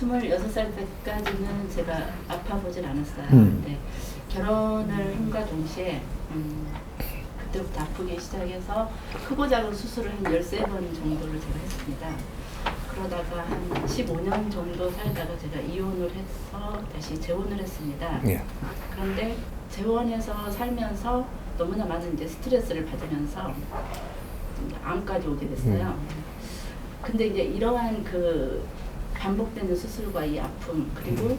26살 때까지는 제가 아파보질 않았어요. 근데 결혼을 함과 동시에 그때부터 아프기 시작해서 크고 작은 수술을 한 13번 정도를 제가 했습니다. 그러다가 한 15년 정도 살다가 제가 이혼을 해서 다시 재혼을 했습니다. 예. 그런데 재혼해서 살면서 너무나 많은 이제 스트레스를 받으면서 암까지 오게 됐어요. 근데 이제 이러한 그 반복되는 수술과 이 아픔 그리고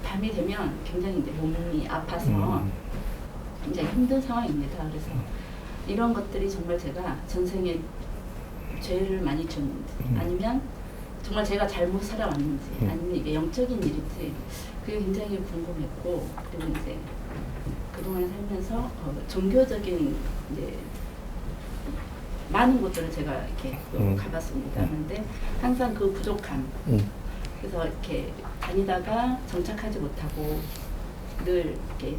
밤이 되면 굉장히 이제 몸이 아파서 굉장히 힘든 상황입니다. 그래서 이런 것들이 정말 제가 전생에 죄를 많이 졌는지 아니면 정말 제가 잘못 살아왔는지 아니면 이게 영적인 일인지 그게 굉장히 궁금했고 그리고 이제 그동안 살면서 종교적인 이제 많은 곳들을 제가 이렇게 가봤습니다. 그런데 항상 그 부족함 그래서 이렇게 다니다가 정착하지 못하고 늘 이렇게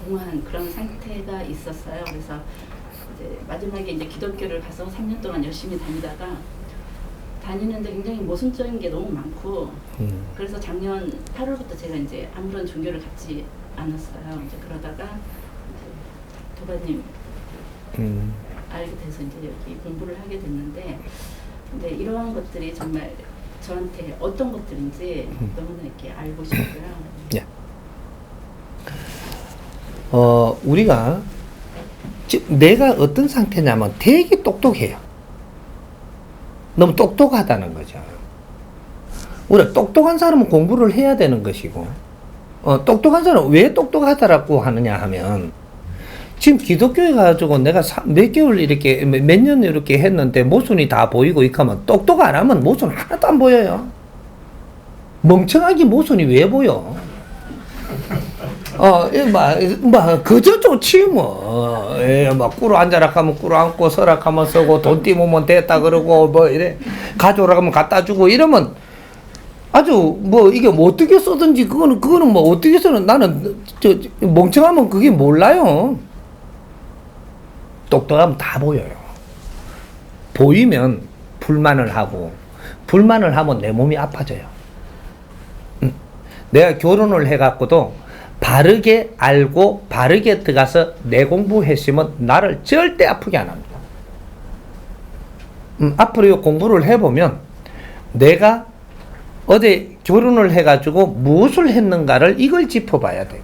공허한 그런 상태가 있었어요. 그래서 이제 마지막에 이제 기독교를 가서 3년 동안 열심히 다니는데 굉장히 모순적인 게 너무 많고 그래서 작년 8월부터 제가 이제 아무런 종교를 갖지 않았어요. 이제 그러다가 이제 도바님 알게 돼서 이제 여기 공부를 하게 됐는데 근데 이러한 것들이 정말 저한테 어떤 것들인지 너무나 이렇게 알고 싶고요. 예. 우리가 내가 어떤 상태냐면 되게 똑똑해요. 너무 똑똑하다는 거죠. 우리가 똑똑한 사람은 공부를 해야 되는 것이고 똑똑한 사람은 왜 똑똑하다라고 하느냐 하면 지금 기독교에 가지고 내가 몇 개월 이렇게 몇 년 이렇게 했는데 모순이 다 보이고 이렇게 하면 똑똑 안 하면 모순 하나도 안 보여요. 멍청하게 모순이 왜 보여? 그저 좋지 뭐. 꿀 앉아라 하면 꿀 앉고 서라 하면 서고 돈 띄우면 됐다 그러고 뭐 이래 가져오라 하면 갖다 주고 이러면 아주 뭐 이게 뭐 어떻게 쓰든지 그거는 뭐 어떻게 쓰는 나는 멍청하면 그게 몰라요. 똑똑하면 다 보여요. 보이면 불만을 하고 불만을 하면 내 몸이 아파져요. 내가 결혼을 해갖고도 바르게 알고 바르게 들어가서 내 공부했으면 나를 절대 아프게 안 합니다. 앞으로 공부를 해보면 내가 어제 결혼을 해가지고 무엇을 했는가를 이걸 짚어봐야 돼요.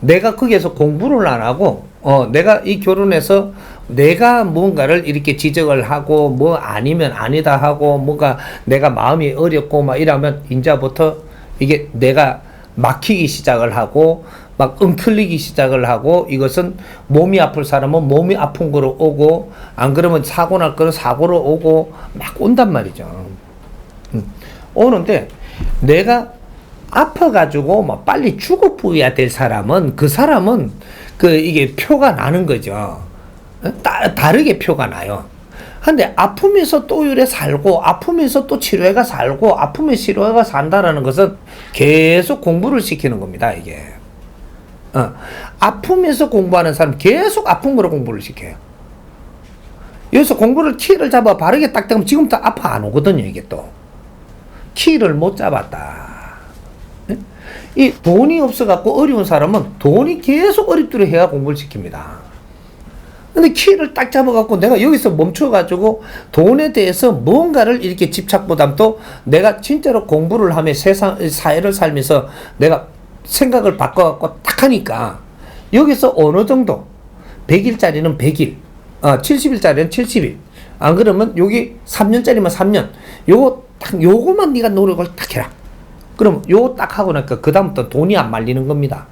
내가 거기에서 공부를 안 하고 내가 이 결혼해서 내가 뭔가를 이렇게 지적을 하고 뭐 아니면 아니다 하고 뭔가 내가 마음이 어렵고 막 이러면 이제부터 이게 내가 막히기 시작을 하고 막 엉클리기 시작을 하고 이것은 몸이 아플 사람은 몸이 아픈 거로 오고 안 그러면 사고 날 거는 사고로 오고 막 온단 말이죠. 오는데 내가 아파가지고 막 빨리 죽어버려야 될 사람은 그 사람은 이게 표가 나는 거죠. 다르게 표가 나요. 근데 아프면서 또 이래 살고 아프면서 또 치료해가 살고 아프면서 치료해가 산다라는 것은 계속 공부를 시키는 겁니다. 이게 아프면서 공부하는 사람 계속 아픈 거로 공부를 시켜요. 여기서 공부를 키를 잡아 바르게 딱 되면 지금부터 아파 안 오거든요. 이게 또 키를 못 잡았다. 이 돈이 없어갖고 어려운 사람은 돈이 계속 어렵도록 해야 공부를 시킵니다. 근데 키를 딱 잡아갖고 내가 여기서 멈춰가지고 돈에 대해서 뭔가를 이렇게 집착보다도 내가 진짜로 공부를 하며 사회를 살면서 내가 생각을 바꿔갖고 딱 하니까 여기서 어느 정도 100일짜리는 100일, 70일짜리는 70일, 안 그러면 여기 3년짜리면 3년, 요거만 네가 노력을 딱 해라. 그럼 요거 딱 하고 나니까 그다음부터 돈이 안 말리는 겁니다.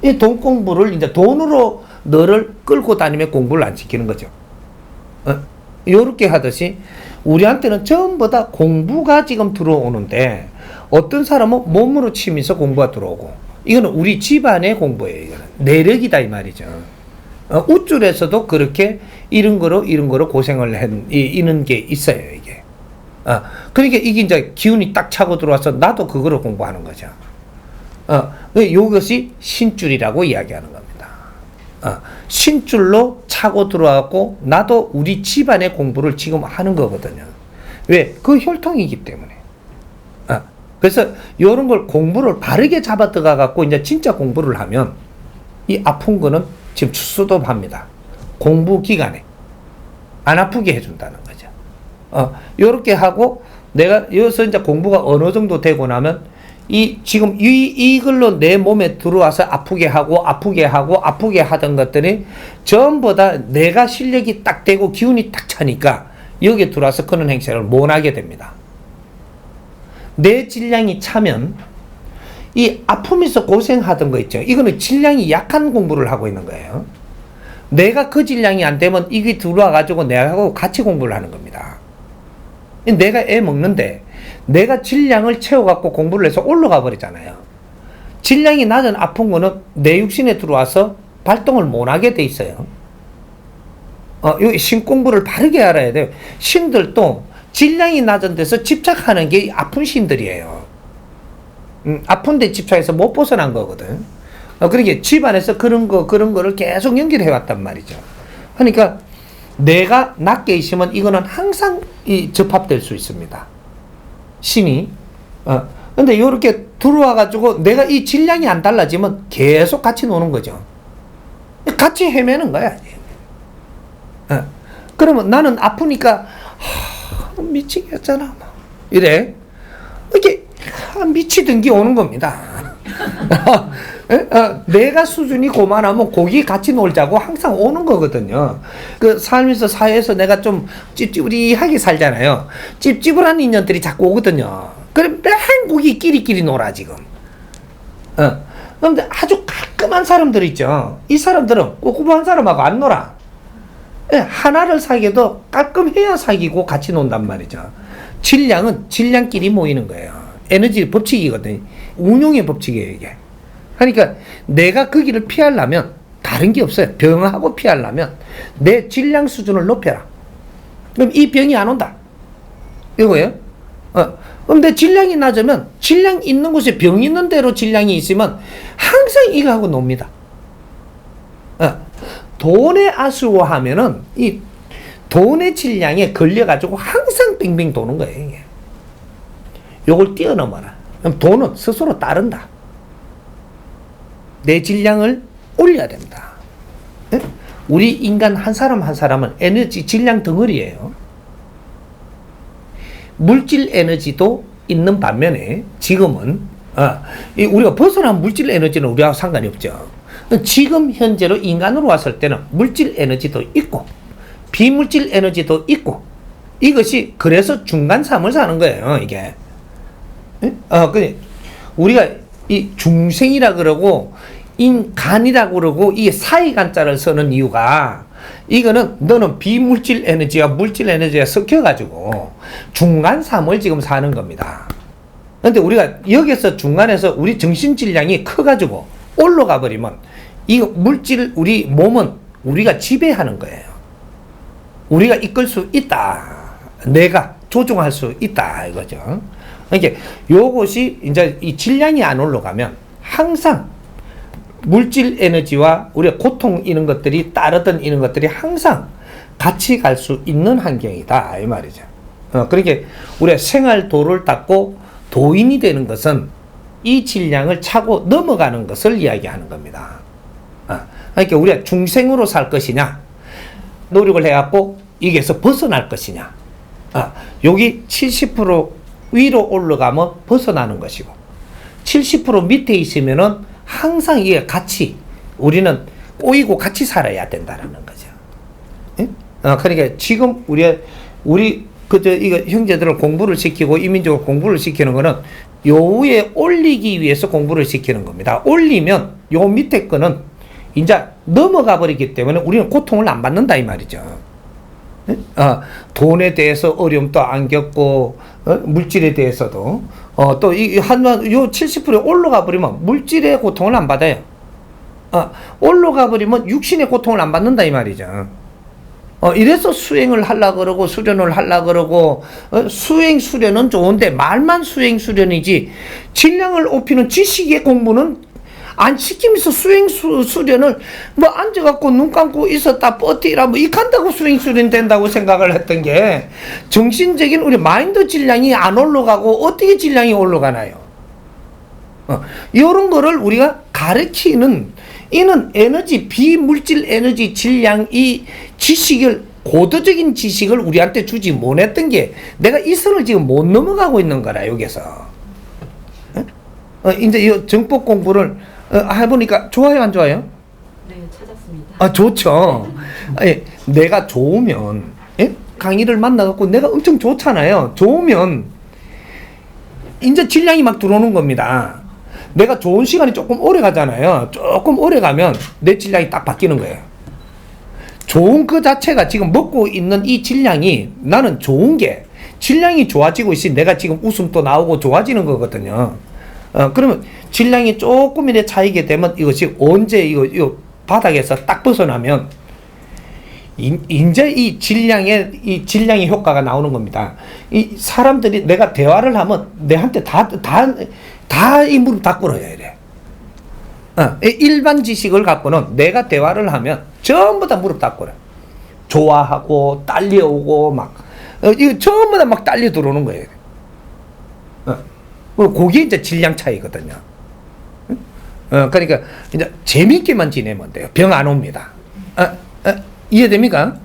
이 돈 공부를 이제 돈으로 너를 끌고 다니며 공부를 안 시키는 거죠. 요렇게 하듯이 우리한테는 전부 다 공부가 지금 들어오는데 어떤 사람은 몸으로 치면서 공부가 들어오고 이거는 우리 집안의 공부예요. 이거는 내력이다 이 말이죠. 우쭐에서도 그렇게 이런 거로 고생을 이런 게 있어요 이게. 그러니까 이게 이제 기운이 딱 차고 들어와서 나도 그거를 공부하는 거죠. 이것이 신줄이라고 이야기하는 겁니다. 신줄로 차고 들어와갖고 나도 우리 집안의 공부를 지금 하는 거거든요. 왜? 그 혈통이기 때문에. 그래서 이런 걸 공부를 바르게 잡아 들어가 갖고 이제 진짜 공부를 하면 이 아픈 거는 지금 수도합니다. 공부 기간에 안 아프게 해준다는 거죠. 요렇게 하고 내가 여기서 이제 공부가 어느 정도 되고 나면 지금 이걸로 내 몸에 들어와서 아프게 하던 것들이 전부 다 내가 실력이 딱 되고 기운이 딱 차니까 여기에 들어와서 그런 행세를 못 하게 됩니다. 내 질량이 차면 이 아픔에서 고생하던 거 있죠. 이거는 질량이 약한 공부를 하고 있는 거예요. 내가 그 질량이 안 되면 이게 들어와 가지고 내하고 같이 공부를 하는 겁니다. 내가 애 먹는데 내가 질량을 채워 갖고 공부를 해서 올라가 버리잖아요. 질량이 낮은 아픈 거는 내 육신에 들어와서 발동을 못 하게 돼 있어요. 이 신 공부를 바르게 알아야 돼요. 신들도 질량이 낮은 데서 집착하는 게 아픈 신들이에요. 아픈 데 집착해서 못 벗어난 거거든. 그러니까 집안에서 그런 거를 계속 연결해 왔단 말이죠. 그러니까 내가 낮게 있으면 이거는 항상 접합될 수 있습니다. 신이. 근데 이렇게 들어와 가지고 내가 이 질량이 안 달라지면 계속 같이 노는 거죠. 같이 헤매는 거야. 그러면 나는 아프니까 미치겠잖아. 이래. 이렇게 미치던 게 오는 겁니다. 내가 수준이 고만하면 고기 같이 놀자고 항상 오는 거거든요. 그 살면서 사회에서 내가 좀 찝찝하게 살잖아요. 찝찝한 인연들이 자꾸 오거든요. 그래 맨 고기 끼리끼리 놀아 지금. 그런데 아주 깔끔한 사람들 있죠. 이 사람들은 꼼꼼한 사람하고 안 놀아. 하나를 사귀어도 깔끔해야 사귀고 같이 논단 말이죠. 질량은 질량끼리 모이는 거예요. 에너지 법칙이거든요. 운용의 법칙이에요, 이게. 그러니까 내가 그 길을 피하려면 다른 게 없어요. 병하고 피하려면 내 질량 수준을 높여라. 그럼 이 병이 안 온다. 이거예요. 그럼 내 질량이 낮으면 질량 있는 곳에 병 있는 대로 질량이 있으면 항상 이거하고 놉니다. 돈에 아쉬워하면은 이 돈의 질량에 걸려가지고 항상 빙빙 도는 거예요, 이게. 요걸 뛰어넘어라. 그럼 돈은 스스로 따른다. 내 질량을 올려야 됩니다. 우리 인간 한 사람 한 사람은 에너지 질량 덩어리예요. 물질 에너지도 있는 반면에 지금은 우리가 벗어난 물질 에너지는 우리하고 상관이 없죠. 지금 현재로 인간으로 왔을 때는 물질 에너지도 있고 비물질 에너지도 있고 이것이 그래서 중간삼을 사는 거예요, 이게. 우리가 이 중생이라 그러고 인간이라 그러고 이 사이간자를 쓰는 이유가 이거는 너는 비물질 에너지와 물질 에너지가 섞여가지고 중간삼을 지금 사는 겁니다. 근데 우리가 여기서 중간에서 우리 정신 질량이 커가지고 올라가 버리면 이 물질 우리 몸은 우리가 지배하는 거예요. 우리가 이끌 수 있다. 내가 조종할 수 있다 이거죠. 그러니까 요것이 이제 이 질량이 안 올라가면 항상 물질 에너지와 우리가 고통 이런 것들이 따르던 이런 것들이 항상 같이 갈 수 있는 환경이다 이 말이죠. 그러니까 우리가 생활도를 닦고 도인이 되는 것은 이 질량을 차고 넘어가는 것을 이야기하는 겁니다. 그러니까 우리가 중생으로 살 것이냐 노력을 해갖고 여기에서 벗어날 것이냐 여기 70% 위로 올라가면 벗어나는 것이고 70% 밑에 있으면은 항상 이게 같이 우리는 꼬이고 같이 살아야 된다라는 거죠. 그러니까 지금 우리 이거 형제들을 공부를 시키고 이민족을 공부를 시키는 거는 요 위에 올리기 위해서 공부를 시키는 겁니다. 올리면 요 밑에 거는 이제 넘어가 버리기 때문에 우리는 고통을 안 받는다 이 말이죠. 돈에 대해서 어려움도 안 겪고 물질에 대해서도 또 이 한 요 70% 올라가 버리면 물질의 고통을 안 받아요. 올라가 버리면 육신의 고통을 안 받는다 이 말이죠. 이래서 수행을 하려 그러고 수련을 하려 그러고 수행 수련은 좋은데 말만 수행 수련이지 질량을 높이는 지식의 공부는 안 시키면서 수련을 뭐 앉아갖고 눈 감고 있었다 버티라 뭐 이간다고 수련 된다고 생각을 했던 게 정신적인 우리 마인드 질량이 안 올라가고 어떻게 질량이 올라가나요? 이런 거를 우리가 가르치는 이는 에너지 비물질 에너지 질량 이 지식을 고도적인 지식을 우리한테 주지 못했던 게 내가 이 선을 지금 못 넘어가고 있는 거라 여기서. 이제 이 정법 공부를 해보니까 좋아요 안 좋아요? 네, 찾았습니다. 아 좋죠. 내가 좋으면 강의를 만나갖고 내가 엄청 좋잖아요. 좋으면 이제 질량이 막 들어오는 겁니다. 내가 좋은 시간이 조금 오래 가잖아요. 조금 오래 가면 내 질량이 딱 바뀌는 거예요. 좋은 그 자체가 지금 먹고 있는 이 질량이 나는 좋은 게 질량이 좋아지고 있으니 내가 지금 웃음도 나오고 좋아지는 거거든요. 그러면 질량이 조금이라도 차이게 되면 이것이 언제 이거 바닥에서 딱 벗어나면 이제 이 질량의 효과가 나오는 겁니다. 이 사람들이 내가 대화를 하면 내한테 다 이 무릎 다 꿇어야 돼. 일반 지식을 갖고는 내가 대화를 하면 전부 다 무릎 다 꿇어. 좋아하고 딸려오고 막 이거 전부 다 막 딸려 들어오는 거예요. 그게 이제 질량 차이거든요. 그러니까 이제 재밌게만 지내면 돼요. 병 안 옵니다. 이해됩니까?